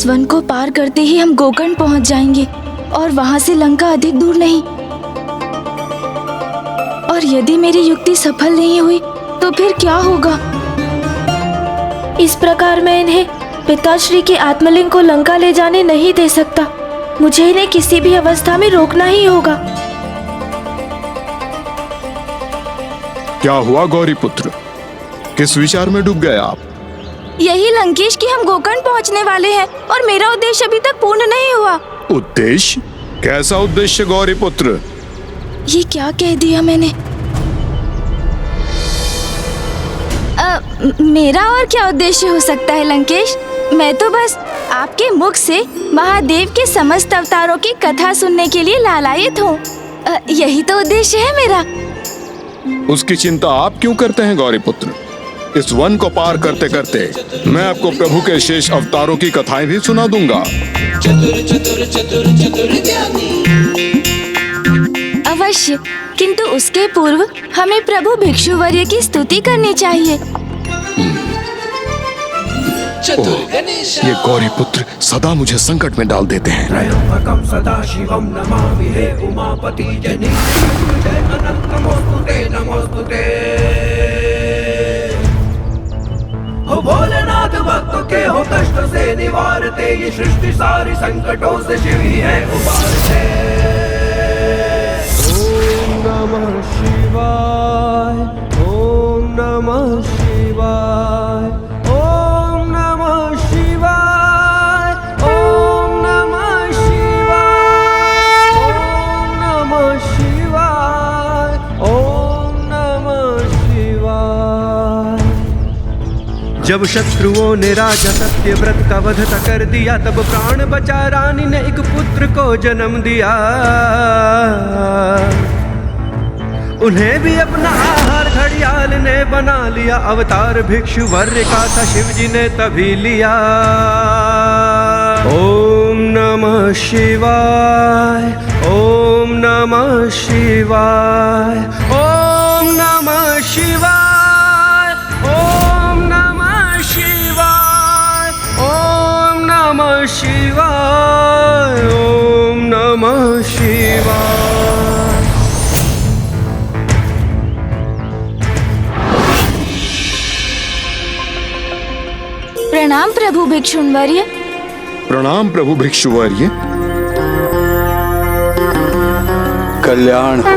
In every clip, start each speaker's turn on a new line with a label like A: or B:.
A: इस वन को पार करते ही हम गोकर्ण पहुंच जाएंगे और वहां से लंका अधिक दूर नहीं। और यदि मेरी युक्ति सफल नहीं हुई तो फिर क्या होगा?
B: इस प्रकार मैं इन्हें पिताश्री के आत्मलिंग को लंका ले जाने नहीं दे सकता। मुझे इन्हें किसी भी अवस्था में रोकना ही होगा।
C: क्या हुआ गौरी पुत्र, किस विचार में डूब गए आप?
A: यही लंकेश कि हम गोकर्ण पहुंचने वाले हैं और मेरा उद्देश्य अभी तक पूर्ण नहीं हुआ।
C: उद्देश्य? कैसा उद्देश्य गौरी पुत्र?
A: ये क्या कह दिया मैंने? मेरा और क्या उद्देश्य हो सकता है लंकेश? मैं तो बस आपके मुख से महादेव के समस्त अवतारों की कथा सुनने के लिए लालायित हूँ। यही तो उद्देश्य है मेरा।
C: उसकी चिंता आप क्यों करते हैं गौरी पुत्र? इस वन को पार करते करते मैं आपको प्रभु के शेष अवतारों की कथाएं भी सुना दूंगा।
A: अवश्य, किंतु उसके पूर्व हमें प्रभु भिक्षुवर्य की स्तुति करनी चाहिए।
C: ये गौरी पुत्र सदा मुझे संकट में डाल देते हैं।
D: त्रयंबकं सदाशिवं नमामि हे उमापति जनीश्वरे अनंतमोस्तुते नमोस्तुते। हो भोलेनाथ भक्तों के हो कष्ट से निवारते, ये सृष्टि सारी संकटों से शिव ही है उबारते। ओम नमः शिवाय, ओम नमः शिवाय, ओम नमः शिवाय, ओम नमः शिवाय, ओम नमः शिवाय, ओम नमः शिवाय। जब शत्रुओं ने राजा सत्यव्रत का वध कर दिया, तब प्राण बचा रानी ने एक पुत्र को जन्म दिया। उन्हें भी अपना आहार घड़ियाल ने बना लिया। अवतार भिक्षुवर्य का था शिव जी ने तभी लिया। ओम नमः शिवाय, ओम नमः शिवाय, ओम नमः शिवाय, ओम नमः शिवाय, ओम नमः शिवाय, ओम नमः शिवाय।
A: प्रणाम प्रभु भिक्षुवर्य।
C: प्रणाम प्रभु भिक्षुवर्य।
E: कल्याण हो।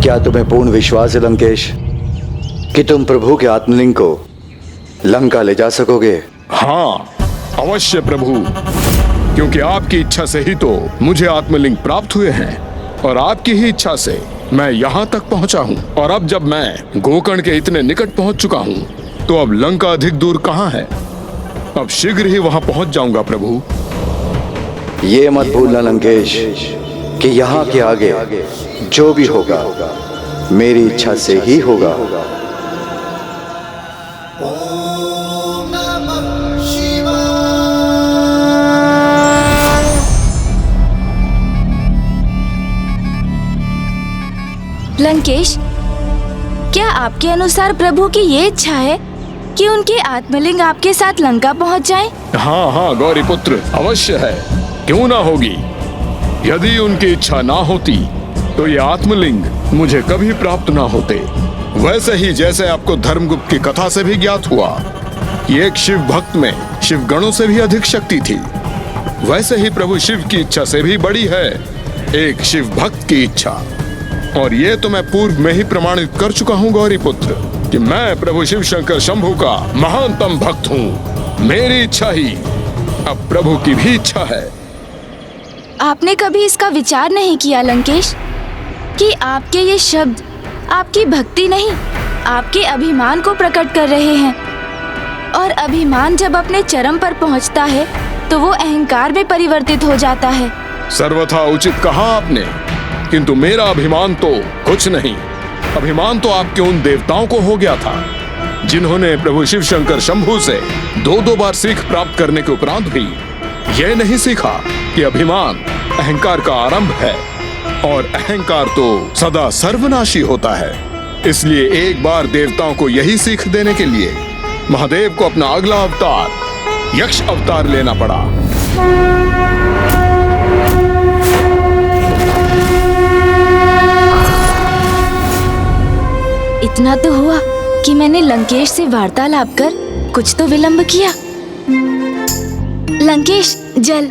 E: क्या तुम्हें पूर्ण विश्वास है लंकेश कि तुम प्रभु के आत्मलिंग को लंका ले जा सकोगे?
C: हाँ अवश्य प्रभु, क्योंकि आपकी इच्छा से ही तो मुझे आत्मलिंग प्राप्त हुए हैं और आपकी ही इच्छा से मैं यहाँ तक पहुँचा हूँ। और अब जब मैं गोकर्ण के इतने निकट पहुँच चुका हूँ तो अब लंका अधिक दूर कहाँ है? अब शीघ्र ही वहाँ पहुँच जाऊंगा प्रभु।
E: ये मत भूलना लंकेश कि यहाँ के आगे जो भी होगा मेरी इच्छा से ही होगा।
A: लंकेश, क्या आपके अनुसार प्रभु की ये इच्छा है कि उनके आत्मलिंग आपके साथ लंका पहुंच जाएं?
C: हाँ हाँ गौरी पुत्र, अवश्य है, क्यों ना होगी। यदि उनकी इच्छा ना होती तो ये आत्मलिंग मुझे कभी प्राप्त ना होते। वैसे ही जैसे आपको धर्मगुप्त की कथा से भी ज्ञात हुआ कि एक शिव भक्त में शिव गणों से भी अधिक शक्ति थी, वैसे ही प्रभु शिव की इच्छा से भी बड़ी है एक शिव भक्त की इच्छा। और ये तो मैं पूर्व में ही प्रमाणित कर चुका हूँ गौरी पुत्र कि मैं प्रभु शिव शंकर शंभु का महानतम भक्त हूँ। मेरी इच्छा ही अब प्रभु की भी इच्छा है।
A: आपने कभी इसका विचार नहीं किया लंकेश कि आपके ये शब्द आपकी भक्ति नहीं, आपके अभिमान को प्रकट कर रहे हैं। और अभिमान जब अपने चरम पर पहुंचता है तो वो अहंकार में परिवर्तित हो जाता है।
C: सर्वथा उचित कहा आपने, किंतु मेरा अभिमान तो कुछ नहीं। अभिमान तो आपके उन देवताओं को हो गया था जिन्होंने प्रभु शिव शंकर शंभु से दो बार सीख प्राप्त करने के उपरांत भी यह नहीं सीखा कि अभिमान अहंकार का आरंभ है। और अहंकार तो सदा सर्वनाशी होता है। इसलिए एक बार देवताओं को यही सीख देने के लिए महादेव को अपना अगला अवतार यक्ष अवतार लेना पड़ा।
A: इतना तो हुआ कि मैंने लंकेश से वार्तालाप कर कुछ तो विलंब किया। लंकेश, जल।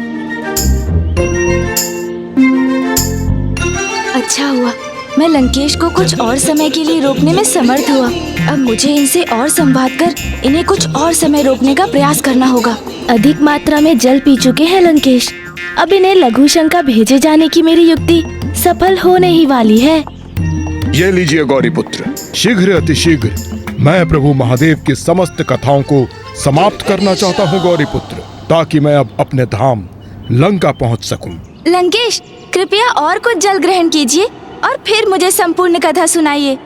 A: अच्छा हुआ मैं लंकेश को कुछ और समय के लिए रोकने में समर्थ हुआ। अब मुझे इनसे और संवाद कर इन्हें कुछ और समय रोकने का प्रयास करना होगा।
B: अधिक मात्रा में जल पी चुके हैं लंकेश। अब इन्हें लघु शंका भेजे जाने की मेरी युक्ति सफल होने ही वाली है।
C: ये लीजिए गौरीपुत्र।
F: शीघ्र अतिशीघ्र मैं प्रभु महादेव की समस्त कथाओं को समाप्त करना चाहता हूँ गौरीपुत्र, ताकि मैं अब अपने धाम लंका पहुँच सकूं।
A: लंकेश, कृपया और कुछ जल ग्रहण कीजिए और फिर मुझे संपूर्ण कथा सुनाइए।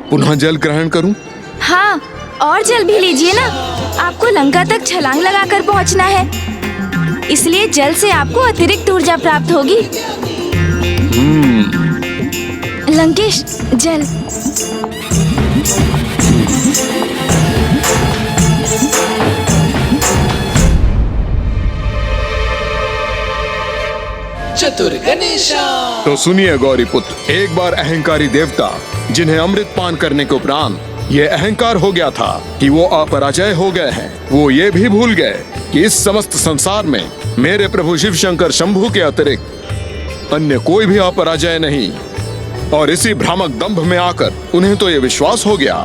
C: पुनः जल ग्रहण करूं?
A: हाँ, और जल भी लीजिए ना। आपको लंका तक छलांग लगाकर पहुंचना है, इसलिए जल से आपको अतिरिक्त ऊर्जा प्राप्त होगी। लंकेश, जल।
G: चतुर गणेशा।
C: तो सुनिए गौरीपुत्र, एक बार अहंकारी देवता जिन्हें अमृत पान करने के उपरांत ये अहंकार हो गया था कि वो अपराजय हो गए हैं, वो ये भी भूल गए कि इस समस्त संसार में मेरे प्रभु शिव शंकर शंभू के अतिरिक्त अन्य कोई भी अपराजय नहीं। और इसी भ्रामक दंभ में आकर उन्हें तो ये विश्वास हो गया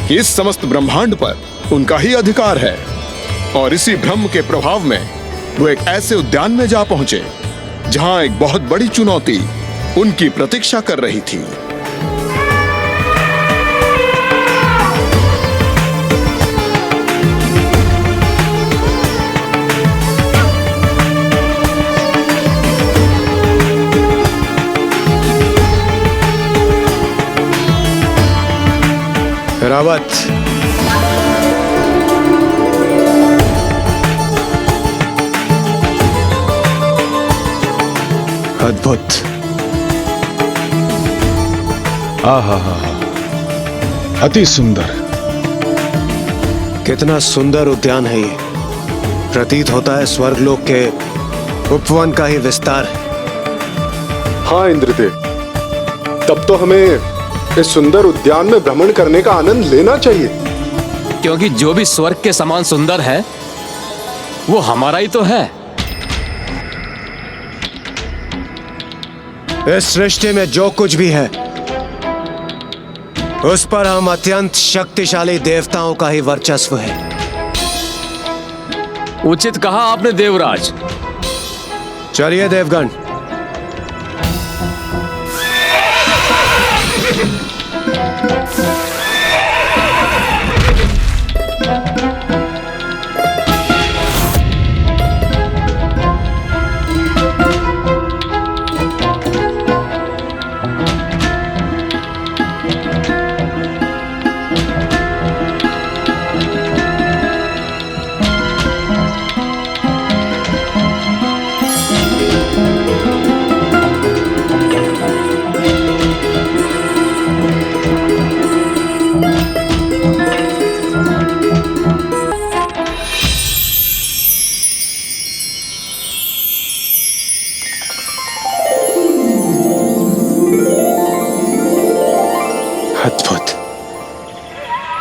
C: कि इस समस्त ब्रह्मांड पर उनका ही अधिकार है। और इसी भ्रम के प्रभाव में वो एक ऐसे उद्यान में जा पहुंचे जहां एक बहुत बड़ी चुनौती उनकी प्रतीक्षा कर रही थी।
H: रावत, अद्भुत।
F: आहा, अति सुंदर।
H: कितना सुंदर उद्यान है ये। प्रतीत होता है स्वर्गलोक के उपवन का ही विस्तार है।
I: हाँ इंद्रदेव, तब तो हमें इस सुंदर उद्यान में भ्रमण करने का आनंद लेना चाहिए।
G: क्योंकि जो भी स्वर्ग के समान सुंदर है वो हमारा ही तो है।
H: इस सृष्टि में जो कुछ भी है उस पर हम अत्यंत शक्तिशाली देवताओं का ही वर्चस्व है।
G: उचित कहा आपने देवराज।
H: चलिए देवगण,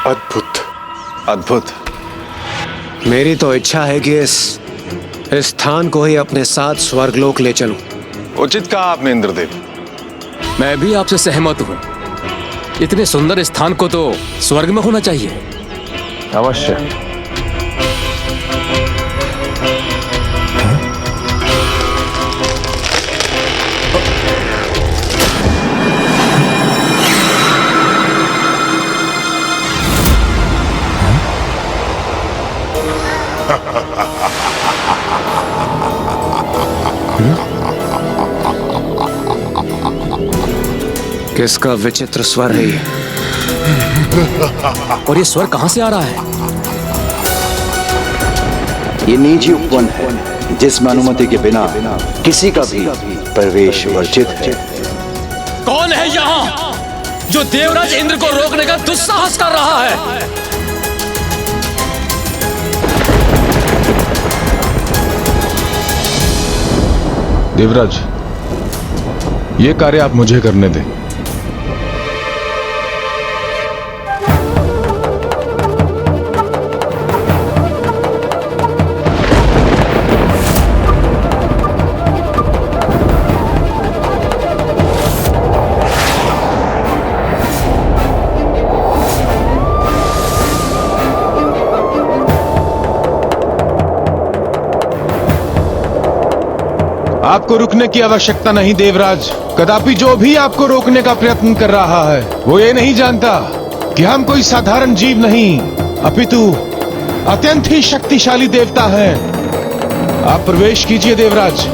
I: अद्भुत,
H: अद्भुत। मेरी तो इच्छा है कि इस स्थान को ही अपने साथ स्वर्गलोक ले चलूं।
I: उचित कहा आपने इंद्रदेव।
G: मैं भी आपसे सहमत हूँ। इतने सुंदर स्थान को तो स्वर्ग में होना चाहिए।
I: अवश्य।
H: किसका विचित्र स्वर है ये?
G: और ये स्वर कहां से आ रहा है?
E: ये निजी उपवन है जिसमें अनुमति के बिना किसी का भी प्रवेश वर्जित है।
G: कौन है यहाँ जो देवराज इंद्र को रोकने का दुस्साहस कर रहा है?
J: देवराज, ये कार्य आप मुझे करने दें। आपको रुकने की आवश्यकता नहीं देवराज। कदापि जो भी आपको रोकने का प्रयत्न कर रहा है वो ये नहीं जानता कि हम कोई साधारण जीव नहीं अपितु अत्यंत ही शक्तिशाली देवता हैं। आप प्रवेश कीजिए देवराज।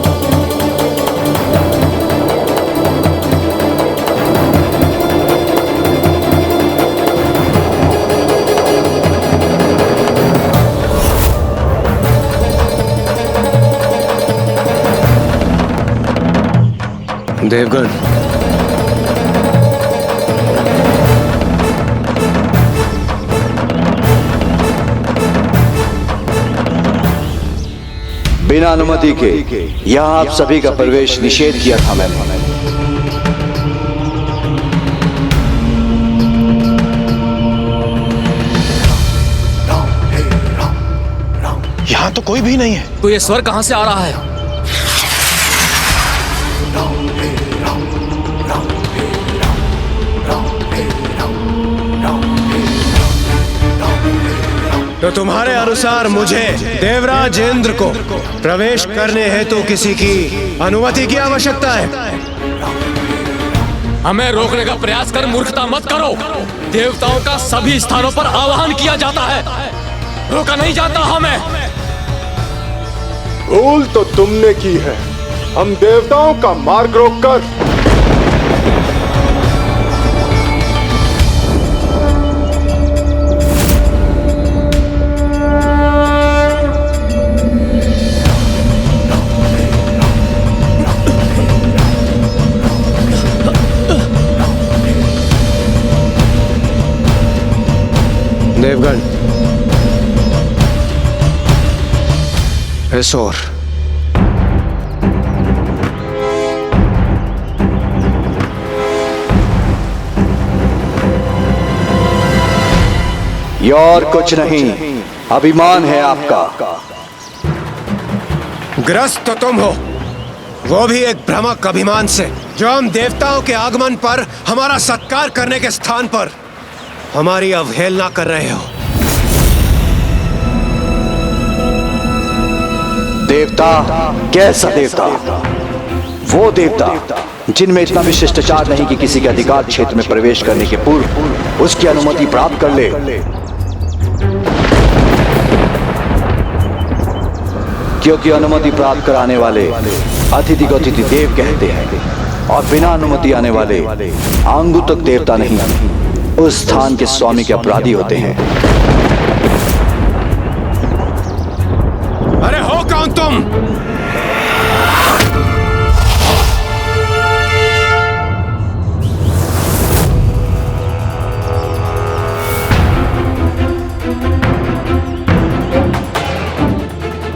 H: देवगण,
E: बिना अनुमति के यहाँ आप सभी का प्रवेश निषेध किया था मैंने।
J: यहाँ तो कोई भी नहीं है।
G: तो ये स्वर कहाँ से आ रहा है?
H: तो तुम्हारे अनुसार मुझे देवराज इंद्र को प्रवेश करने हेतु किसी की अनुमति की आवश्यकता है?
G: हमें रोकने का प्रयास कर मूर्खता मत करो। देवताओं का सभी स्थानों पर आवाहन किया जाता है, रोका नहीं जाता हमें।
I: भूल तो तुमने की है। हम देवताओं का मार्ग रोककर
H: देवगण, इस ओर।
E: ये और कुछ नहीं, अभिमान है आपका।
H: ग्रस्त तो तुम हो, वो भी एक भ्रामक अभिमान से, जो हम देवताओं के आगमन पर हमारा सत्कार करने के स्थान पर हमारी अवहेलना कर रहे हो।
E: देवता? कैसा देवता? वो देवता जिनमें इतना भी शिष्टाचार नहीं कि किसी के अधिकार क्षेत्र में प्रवेश करने के पूर्व उसकी अनुमति प्राप्त कर ले। क्योंकि अनुमति प्राप्त कराने वाले अतिथि को अतिथि देव कहते हैं और बिना अनुमति आने वाले आंगुतक देवता नहीं, उस स्थान के स्वामी के अपराधी होते हैं।
H: अरे हो कौन तुम?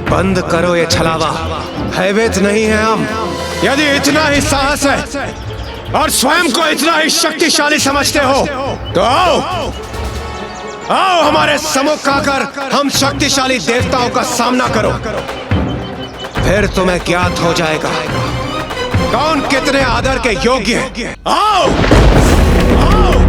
H: बंद करो ये छलावा, भयभीत नहीं है हम। यदि इतना ही साहस है और स्वयं को इतना ही शक्तिशाली समझते हो तो आओ, आओ हमारे सम्मुख आकर हम शक्तिशाली देवताओं का सामना करो। फिर तुम्हें ज्ञात हो जाएगा कौन कितने आदर के योग्य है। आओ, आओ।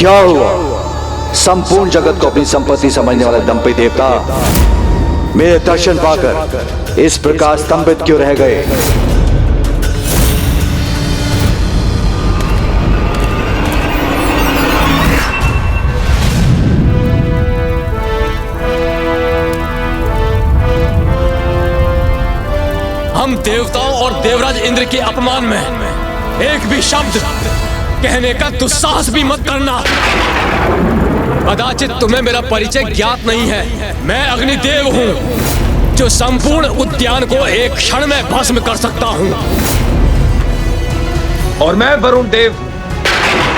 E: क्या हुआ? संपूर्ण जगत को अपनी संपत्ति समझने वाले दंपति देवता मेरे दर्शन पाकर इस प्रकार स्तंभित क्यों रह गए?
G: हम देवताओं और देवराज इंद्र के अपमान में एक भी शब्द कहने का दुस्साहस भी मत करना। कदाचित तुम्हें मेरा परिचय ज्ञात नहीं है। मैं अग्निदेव हूँ जो संपूर्ण उद्यान को एक क्षण में भस्म कर सकता हूँ।
K: और मैं वरुण देव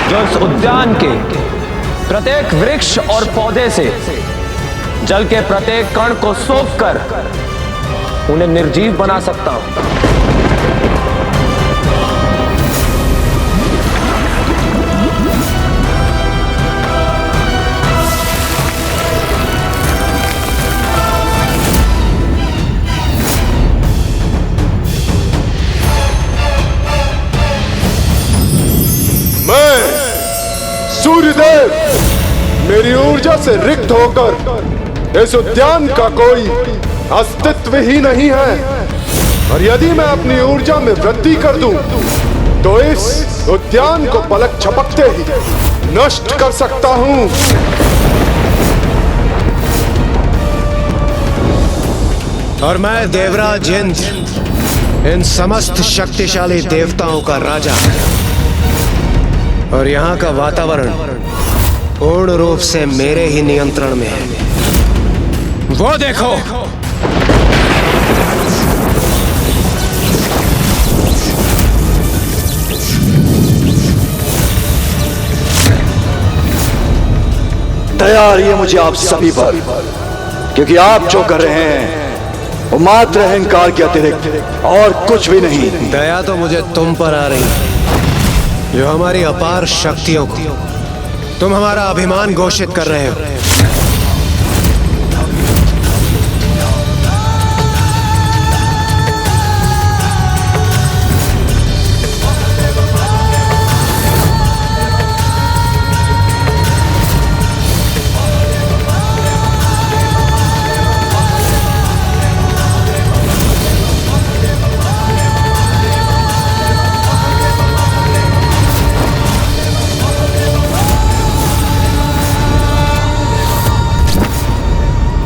K: जो इस उद्यान के प्रत्येक वृक्ष और पौधे से जल के प्रत्येक कण को सोख कर उन्हें निर्जीव बना सकता हूं।
I: मैं सूर्यदेव मेरी ऊर्जा से रिक्त होकर इस उद्यान का कोई अस्तित्व ही नहीं है, और यदि मैं अपनी ऊर्जा में वृद्धि कर दूं तो इस उद्यान को पलक झपकते ही नष्ट कर सकता हूं।
H: और मैं देवराज इंद्र इन समस्त शक्तिशाली देवताओं का राजा, और यहाँ का वातावरण पूर्ण रूप से मेरे ही नियंत्रण में है।
G: वो देखो,
E: तैयार ये मुझे आप सभी पर, क्योंकि आप जो कर रहे हैं वो मात्र अहंकार के अतिरिक्त और कुछ भी नहीं।
H: दया तो मुझे तुम पर आ रही, जो हमारी अपार शक्तियों को तुम हमारा अभिमान घोषित कर रहे हो।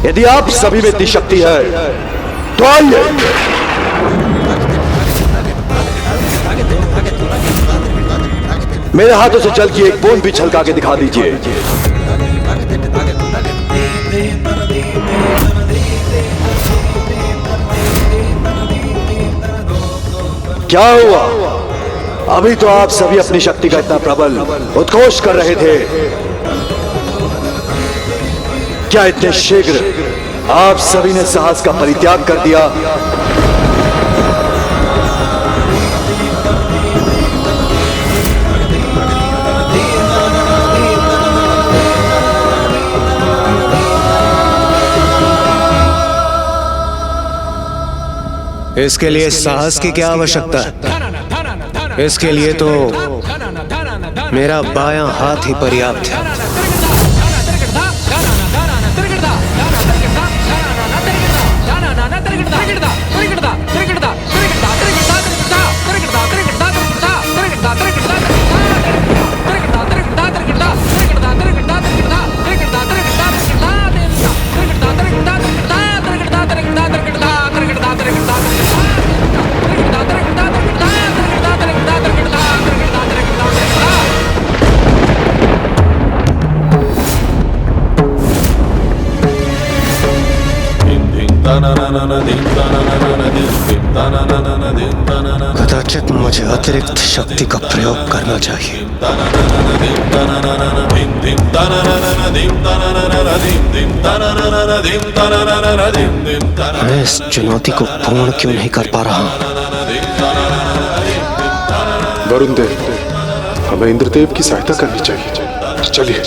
E: यदि आप सभी में इतनी शक्ति है तो आइए, मेरे हाथों से जल की एक बूंद भी छलका के दिखा दीजिए। क्या हुआ? अभी तो आप सभी अपनी शक्ति का इतना प्रबल उद्घोष कर रहे थे, क्या इतने शीघ्र आप सभी ने साहस का परित्याग कर दिया?
H: इसके लिए साहस की क्या आवश्यकता है? इसके लिए तो मेरा बायां हाथ ही पर्याप्त है। कदाचित मुझे अतिरिक्त शक्ति का प्रयोग करना चाहिए। मैं इस चुनौती को पूर्ण क्यों नहीं कर पा रहा?
I: वरुण देव, हमें इंद्रदेव की सहायता करनी चाहिए। चलिए।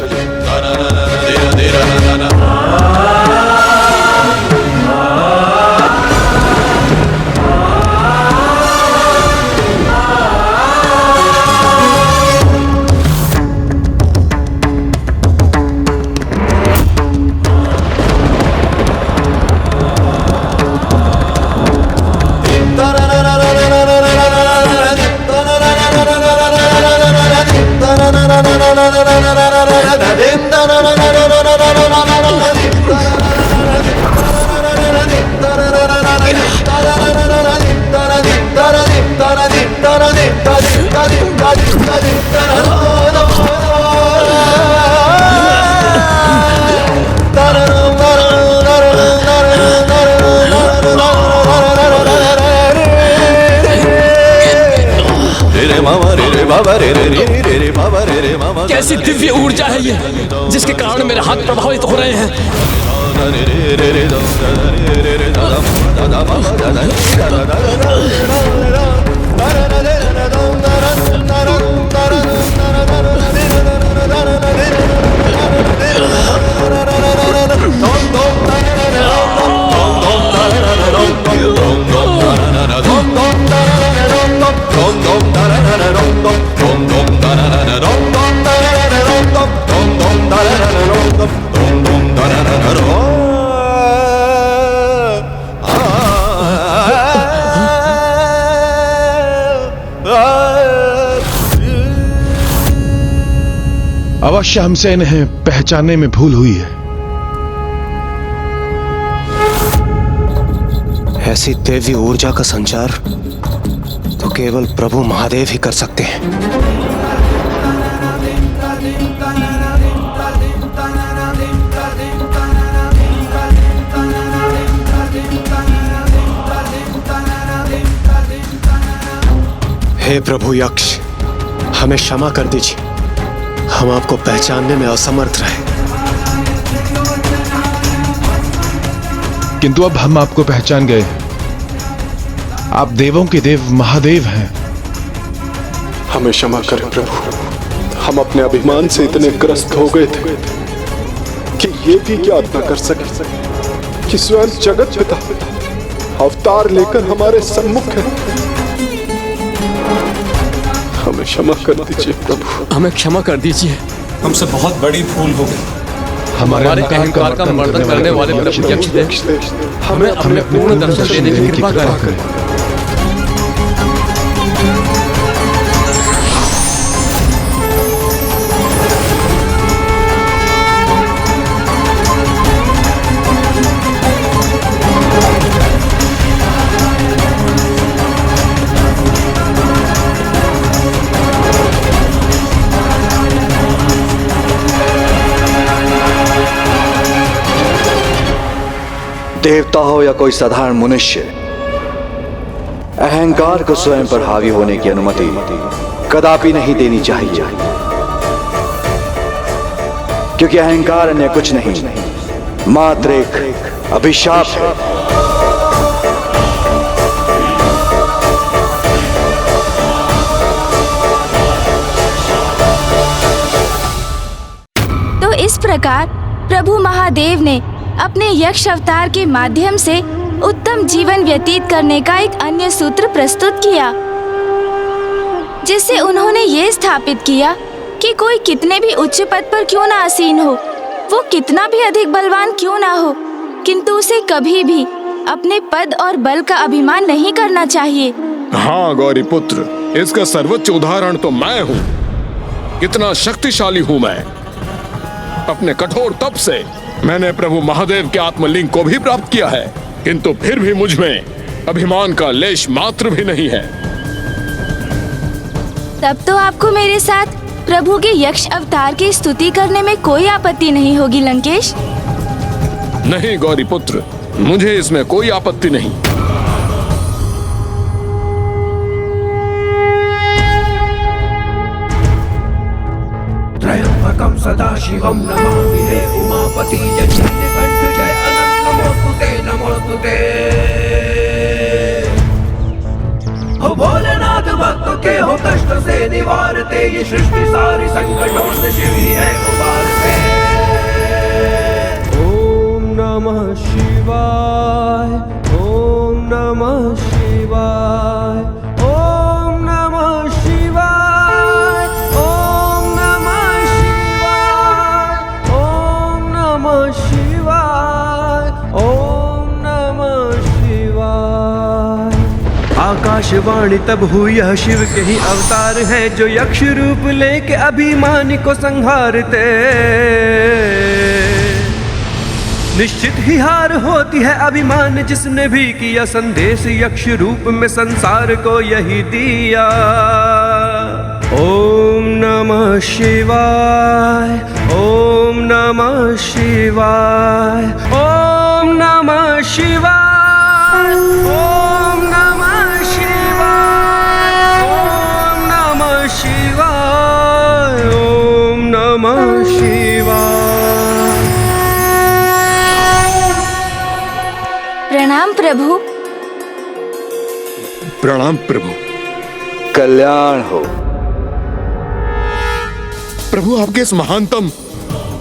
G: कैसी दिव्य ऊर्जा है ये, जिसके कारण मेरे हाथ प्रभावित हो रहे हैं।
J: अवश्य हमसे इन्हें पहचानने में भूल हुई है।
H: ऐसी देवी ऊर्जा का संचार तो केवल प्रभु महादेव ही कर सकते हैं। हे प्रभु यक्ष, हमें क्षमा कर दीजिए, हम आपको पहचानने में असमर्थ रहे।
J: किंतु अब हम आपको पहचान गए हैं। आप देवों के देव महादेव हैं।
I: हमें क्षमा करें प्रभु, हम अपने अभिमान से इतने ग्रस्त हो गए थे कि ये भी ज्ञात न कर सके कि स्वयं जगत पिता अवतार लेकर हमारे सम्मुख है। हमें क्षमा कर दीजिए प्रभु,
G: हमें क्षमा कर दीजिए, हमसे बहुत बड़ी भूल हो गई। हमारे अहंकार का मर्दन करने वाले प्रभु यक्ष देव, हमें अपने पूर्ण दर्शन देने की कृपा करें।
E: देवता हो या कोई साधारण मनुष्य, अहंकार को स्वयं पर हावी होने की अनुमति कदापि नहीं देनी चाहिए, क्योंकि अहंकार अन्य कुछ नहीं, मात्र एक अभिशाप है।
A: तो इस प्रकार प्रभु महादेव ने अपने यक्ष अवतार के माध्यम से उत्तम जीवन व्यतीत करने का एक अन्य सूत्र प्रस्तुत किया, जिससे उन्होंने ये स्थापित किया कि कोई कितने भी उच्च पद पर क्यों ना आसीन हो, वो कितना भी अधिक बलवान क्यों ना हो, किंतु उसे कभी भी अपने पद और बल का अभिमान नहीं करना चाहिए।
C: हाँ गौरी पुत्र, इसका सर्वोच्च उदाहरण तो मैं हूँ। कितना शक्तिशाली हूँ मैं। अपने कठोर तप से मैंने प्रभु महादेव के आत्मलिंग को भी प्राप्त किया है, किंतु फिर भी मुझ में अभिमान का लेश मात्र भी नहीं है।
A: तब तो आपको मेरे साथ प्रभु के यक्ष अवतार की स्तुति करने में कोई आपत्ति नहीं होगी लंकेश।
C: नहीं गौरी पुत्र, मुझे इसमें कोई आपत्ति नहीं।
D: त्रयंबकं सदाशिवं नमामि हे उमापति जगन्निकंठ जय अनंत नमोस्तुते नमोस्तुते। हो भोलेनाथ भक्तों के हो कष्ट से निवारते, ये सृष्टि सारी संकटों से शिव ही है उबारते। ओम नमः शिवाय, ओम नमः शिवाय, ओम नमः शिवाय, ओम नमः शिवाय, ओम नमः शिवाय, ओम नमः शिवाय। आकाशवाणी तब हुई, यह शिव के ही अवतार है, जो यक्ष रूप लेके अभिमानी को संहारते। निश्चित ही हार होती है अभिमान जिसने भी किया, संदेश यक्ष रूप में संसार को यही दिया। ओम नमः शिवाय, ओम नमः शिवाय, ओम नमः शिवाय, ओम नमः शिवाय, ओम नमः शिवाय।
C: प्रणाम प्रभु।
E: कल्याण हो।
C: प्रभु, आपके इस महानतम,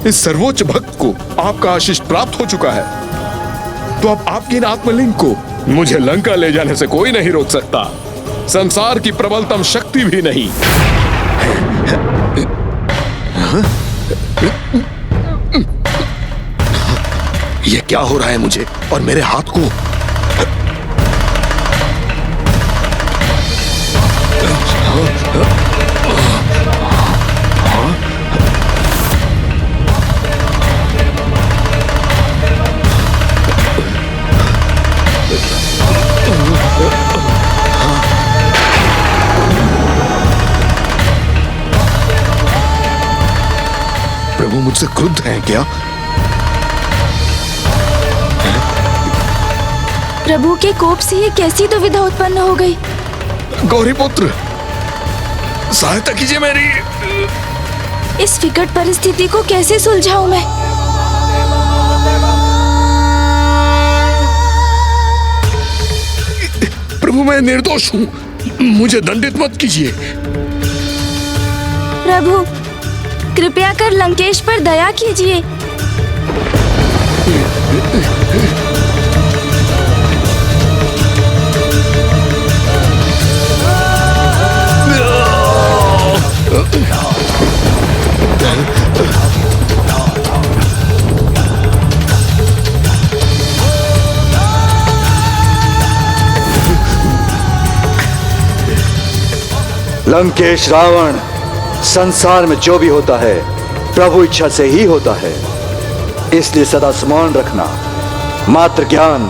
C: इस सर्वोच्च भक्त को आपका आशीष प्राप्त हो चुका है, तो अब आपके इन आत्मलिंग को मुझे लंका ले जाने से कोई नहीं रोक सकता। संसार की प्रबलतम शक्ति भी नहीं। ये क्या हो रहा है मुझे और मेरे हाथ को? प्रभु मुझसे क्रुद्ध हैं क्या?
A: प्रभु के कोप से ये कैसी दुविधा उत्पन्न हो गई?
C: गौरीपुत्र, सहायता कीजिए मेरी।
A: इस विकट परिस्थिति को कैसे सुलझाऊं मैं?
C: प्रभु, मैं निर्दोष हूँ, मुझे दंडित मत कीजिए।
A: प्रभु, कृपया कर लंकेश पर दया कीजिए।
E: लंकेश, रावण, संसार में जो भी होता है प्रभु इच्छा से ही होता है, इसलिए सदा स्मरण रखना। मात्र ज्ञान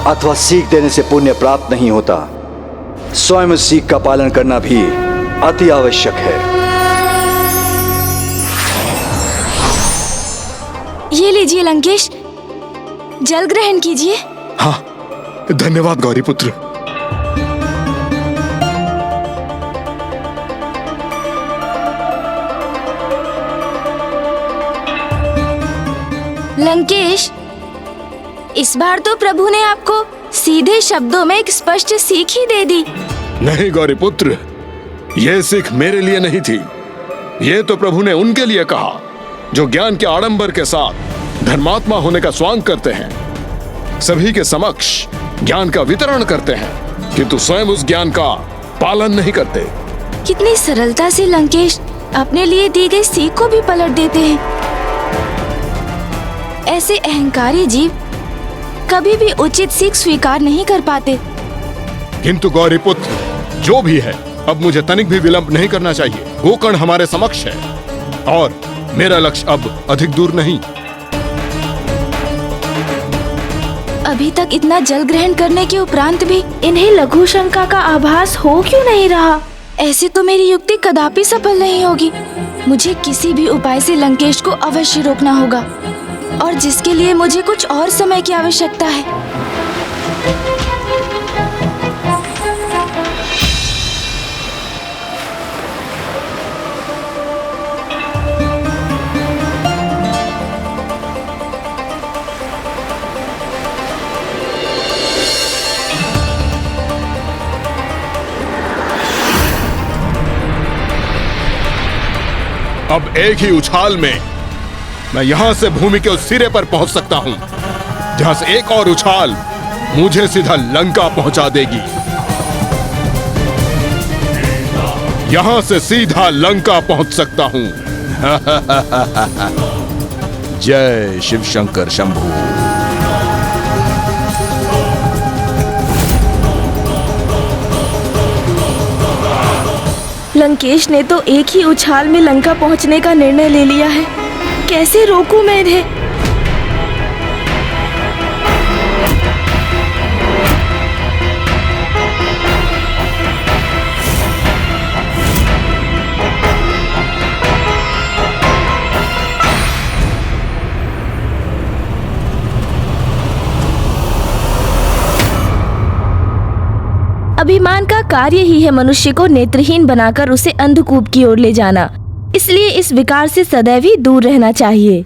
E: अथवा सीख देने से पुण्य प्राप्त नहीं होता, स्वयं सीख का पालन करना भी अति आवश्यक है।
A: ये लीजिए लंकेश, जल ग्रहण कीजिए।
C: हाँ, धन्यवाद गौरीपुत्र।
A: लंकेश, इस बार तो प्रभु ने आपको सीधे शब्दों में एक स्पष्ट सीख ही दे दी।
C: नहीं गौरीपुत्र, यह सीख मेरे लिए नहीं थी। यह तो प्रभु ने उनके लिए कहा जो ज्ञान के आडंबर के साथ धर्मात्मा होने का स्वांग करते हैं, सभी के समक्ष ज्ञान का वितरण करते हैं, किंतु स्वयं उस ज्ञान का पालन नहीं करते।
A: कितनी सरलता से लंकेश अपने लिए दी गई सीख को भी पलट देते हैं। ऐसे अहंकारी जीव कभी भी उचित सीख स्वीकार नहीं कर पाते।
F: किंतु गौरीपुत्र, जो भी है, अब मुझे तनिक भी विलंब नहीं करना चाहिए। गोकर्ण हमारे समक्ष है और मेरा लक्ष्य अब अधिक दूर नहीं।
A: अभी तक इतना जल ग्रहण करने के उपरांत भी
B: इन्हें लघु शंका का आभास हो क्यों नहीं रहा?
A: ऐसे तो मेरी युक्ति कदापि सफल नहीं होगी। मुझे किसी भी उपाय से लंकेश को अवश्य रोकना होगा, और जिसके लिए मुझे कुछ और समय की आवश्यकता है।
F: अब एक ही उछाल में मैं यहां से भूमि के उस सिरे पर पहुंच सकता हूं, जहां से एक और उछाल मुझे सीधा लंका पहुंचा देगी। यहां से सीधा लंका पहुंच सकता हूं। जय शिव शंकर शंभू।
B: लंकेश ने तो एक ही उछाल में लंका पहुंचने का निर्णय ले लिया है। कैसे रोकूं मैं इन्हें? अभिमान का कार्य ही है मनुष्य को नेत्रहीन बनाकर उसे अंधकूप की ओर ले जाना। इसलिए इस विकार से सदैव ही दूर रहना चाहिए।